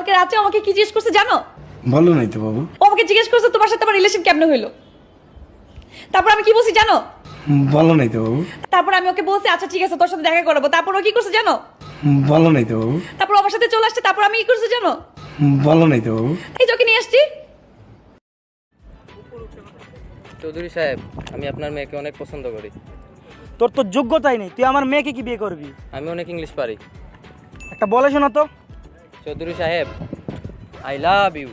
কালকে রাতে আমাকে কি জিজ্ঞেস করছে জানো? বলো নাই তো বাবু। ও আমাকে জিজ্ঞেস করছে তোমার সাথে আমার রিলেশন কেমনে হইলো। তারপর আমি কি বলছি জানো? বলো নাই তো বাবু। তারপর আমি ওকে বলছি আচ্ছা ঠিক আছে তোর সাথে দেখা করবো। তারপর ও কি করছে জানো? বলো নাই তো বাবু। তারপর আমার সাথে চলে আসছে। তারপর আমি কি করছি জানো? বলো নাই তো বাবু। এই তোকে নিয়ে আসছি। চৌধুরী সাহেব, আমি আপনার মেয়েকে অনেক পছন্দ করি। তোর তো যোগ্যতাই নেই, তুই আমার মেয়েকে কি বিয়ে করবি? আমি অনেক ইংলিশ পারি। একটা বলে শোনা তো। চৌধুরী সাহেব, I love you.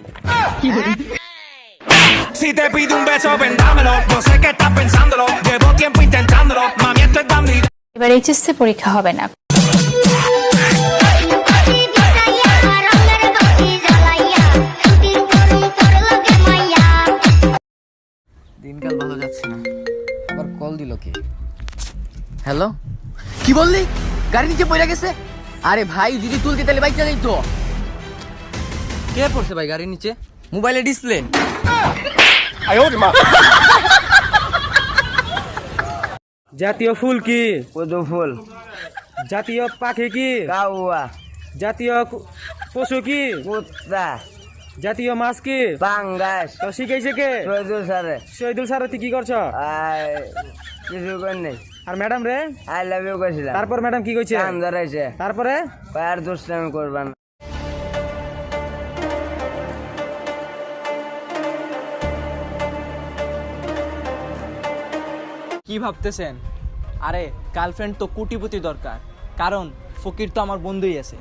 Si te pido un beso, vendámelo. No sé qué estás pensándolo. Llevo tiempo intentándolo. Mami, esto es damnidad. এবার এইচএসসি পরীক্ষা হবে না। দিনকাল ভালো যাচ্ছে না। আবার কল দিল কে? হ্যালো, কি বললি? গাড়ি নিচে পড়ে গেছে? আরে ভাই, যদি তুলতে তাহলে বাইক চালাই তো। কে পড়ছে ভাই গাড়ির নিচে? মোবাইলের ডিসপ্লে। জাতীয় ফুল কি? পদ্ম ফুল। জাতীয় পাখি কি? কাউয়া। জাতীয় পশু কি? কুত্তা। জাতীয় মাছ কি? পাঙ্গাস। তো শিখাইছে কে? শহীদুল স্যারে। শহীদুল স্যার, তুই কি করছো? কিছু কর নেই। আর ম্যাডাম রে? আই লাভ ইউ কইছিলাম। তারপর ম্যাডাম কি কইছে? কান ধরাইছে। তারপরে? আর দুষ্টামি করবা না। কি ভাবতেছেন? আরে গার্লফ্রেন্ড তো কোটিপতি দরকার, কারণ ফকির তো আমার বন্ধুই আছে।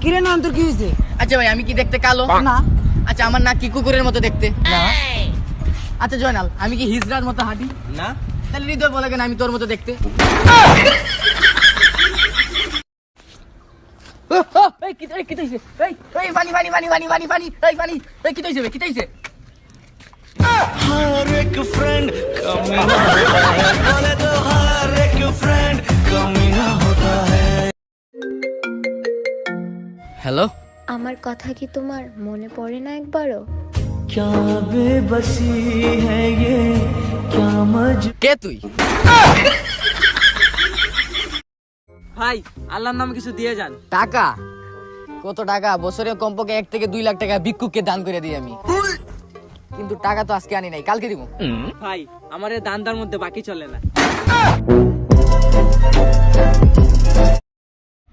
কিরে নাম তোর কি হয়েছে? আচ্ছা ভাই, আমি কি দেখতে কালো? না। আচ্ছা, আমার নাক কি কুকুরের মতো দেখতে? না। আচ্ছা জয়নাল, আমি কি হিজড়ার মতো হাঁটি? না। তাহলে হৃদয় বলে কেন আমি তোর মতো দেখতে? এই কি এই কি হইছে? এই এই পানি পানি পানি পানি পানি পানি এই পানি এই কি হইছে? কি হইছে? हर एक फ्रेंड कमीना होता है। बोले तो हर एक फ्रेंड कमीना होता है। হ্যালো, আমার কথা কি তোমার মনে পড়ে না একবারও? क्या बेबसी है ये, क्या কে তুই? ভাই, আল্লাহর নামে কিছু দিয়ে যান। টাকা? কত টাকা? বছরে কমপক্ষে 1 থেকে 2 লাখ টাকা ভিক্ষুককে দান করে দিই আমি। কিন্তু টাকা তো আজকে আনি নাই, কালকে দিব। ভাই, আমার এই দান্দার মধ্যে বাকি চলে না।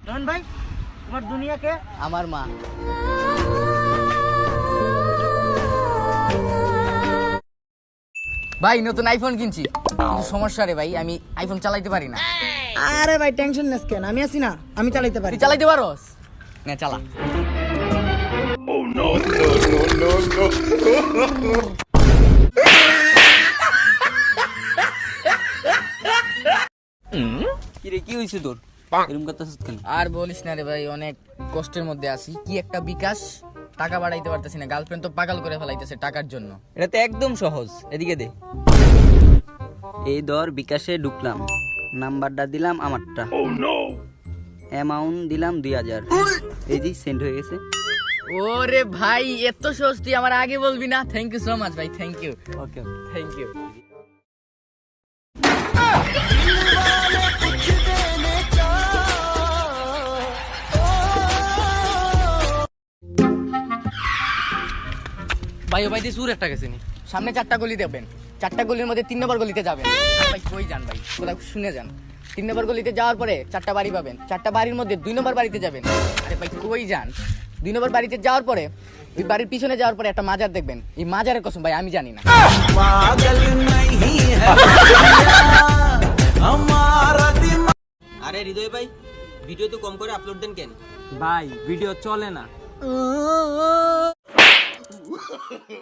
রহন ভাই, তোমার দুনিয়া কে? আমার মা। ভাই, নতুন আইফোন কিনছি, কিন্তু সমস্যা রে ভাই, আমি আইফোন চালাইতে পারি না। আরে ভাই টেনশন নেস কেন, আমি আছি না, আমি চালাইতে পারি। তুই চালাইতে পারোস? না, চালা। কি রে, কি হইছে তোর? এরকম করতেছিস কেন? আর বলিস না রে ভাই, অনেক কষ্টের মধ্যে আছি। কি একটা বিকাশ, টাকা বাড়াইতে পারতেছি না। গার্লফ্রেন্ড তো পাগল করে ফেলাইতেছে টাকার জন্য। এটা তো একদম সহজ, এদিকে দে। এই ধর, বিকাশে ঢুকলাম, নাম্বারটা দিলাম আমারটা, অ্যামাউন্ট দিলাম 2000, এই যে সেন্ড হয়ে গেছে। ওরে ভাই, এত সহজ, তুই আমার আগে বলবি না? থ্যাংক ইউ সো মাচ ভাই, thank you. Okay, thank you. ভাই, ও ভাই দিয়ে সুর একটা গেছে নি। সামনে 4টা গলি দেবেন, 4টা গলির মধ্যে 3 নম্বর গলিতে যাবেন। ভাই কই যান ভাই, কোথাও শুনে যান। 3 নম্বর গলিতে যাওয়ার পরে 4টা বাড়ি পাবেন, 4টা বাড়ির মধ্যে 2 নম্বর বাড়িতে যাবেন। আরে ভাই কই যান? 2 নম্বর বাড়িতে যাওয়ার পরে ওই বাড়ির পিছনে যাওয়ার পরে একটা মাজার দেখবেন। এই মাজারের কসম ভাই আমি জানি না। আরে হৃদয় ভাই, ভিডিও তো কম করে আপলোড দেন কেন? ভাই, ভিডিও চলে না,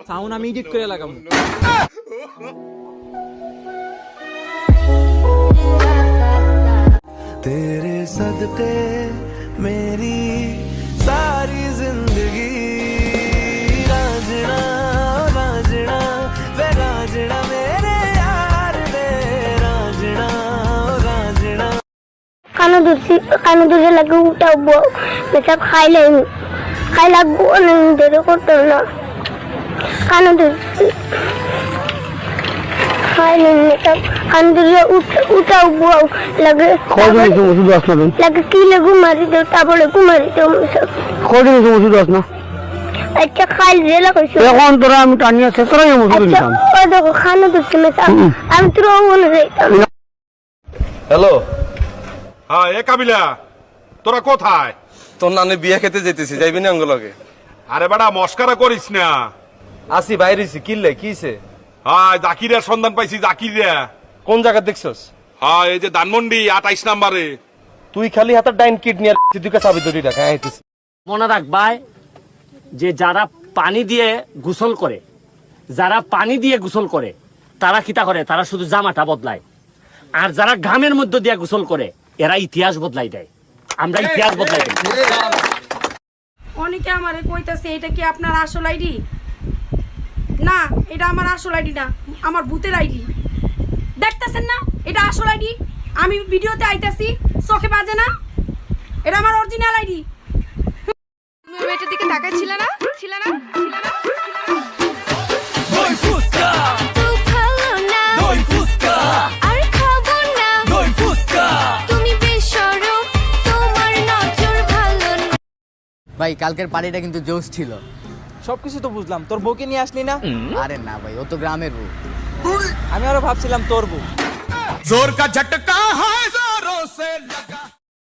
সাউন্ড আমি এডিট করে লাগাবো। तेरे सदके मेरी सारी जिंदगी राजना राजना वे राजना मेरे यार वे राजना राजना। কানো দূরে লাগে উঠাবো মেকআপ খাই লাগবো অনেক দেরি করতে না কানো দূর খাই নিতাম আন্দুরিয়া উঠাও বুয়াও লাগে কদিন ওষুধ আস না লাগে কিলে ঘুমারি দেও তারপরে ঘুমারি দেও কদিন ওষুধ আস না আচ্ছা খাই জেলা কইছো এখন তোরা আমি টানিয়া শেষরাই ওষুধ নিতাম ও দেখো খানা দিচ্ছে মেসা আমি তোর ওখানে যাইতাম হ্যালো হ্যাঁ এ কাবিলা তোরা কোথায়? তোর নানি বিয়ে খেতে যেতেছি যাইবি না অঙ্গলকে? আরে বেটা মস্কারা করিস না। আসি বাইরেছি কিনলে কিছে? হ্যাঁ জাকিরের সন্ধান পাইছি। জাকিরা কোন জায়গা দেখছস? হ্যাঁ এই যে ধানমন্ডি 28 নম্বরে। তুই খালি হাতে ডাইন কিডনি আর তুই চাবি ধরি রাখ। হ্যাঁ আইতেছি। মনে রাখবাই যে যারা পানি দিয়ে গোসল করে, তারা কিতা করে, তারা শুধু জামাটা বদলায়, আর যারা ঘামের মধ্যে দিয়ে গোসল করে এরা ইতিহাস বদলাই দেয়। আমরা ইতিহাস বদলাই দেই। অনেকে আমারে কইতাছে এটা কি আপনার আসল আইডি? না, এটা আমার আসল আইডি না, আমার ভূতের আইডি। দেখতেছেন না এটা আসল আইডি? আমি ভিডিওতে আইতাছি, চোখে বাজে না? এটা আমার অরিজিনাল আইডি। তুমি এটার দিকে তাকাইছিলে না? দই ফুসকা তুই খালো না দই ফুসকা আর খাবো না দই ফুসকা তুমি বেশরম তোমার নজর ভালো না ভাই কালকের পার্টিটা কিন্তু জোশ ছিল। সবকিছু তো বুঝলাম, তোর বউকে নিয়ে আসলি না? আরে না ভাই, ও তো গ্রামের বউ। আমি আরো ভাবছিলাম তোর বউ। जोर का झटका है जोरों से लगा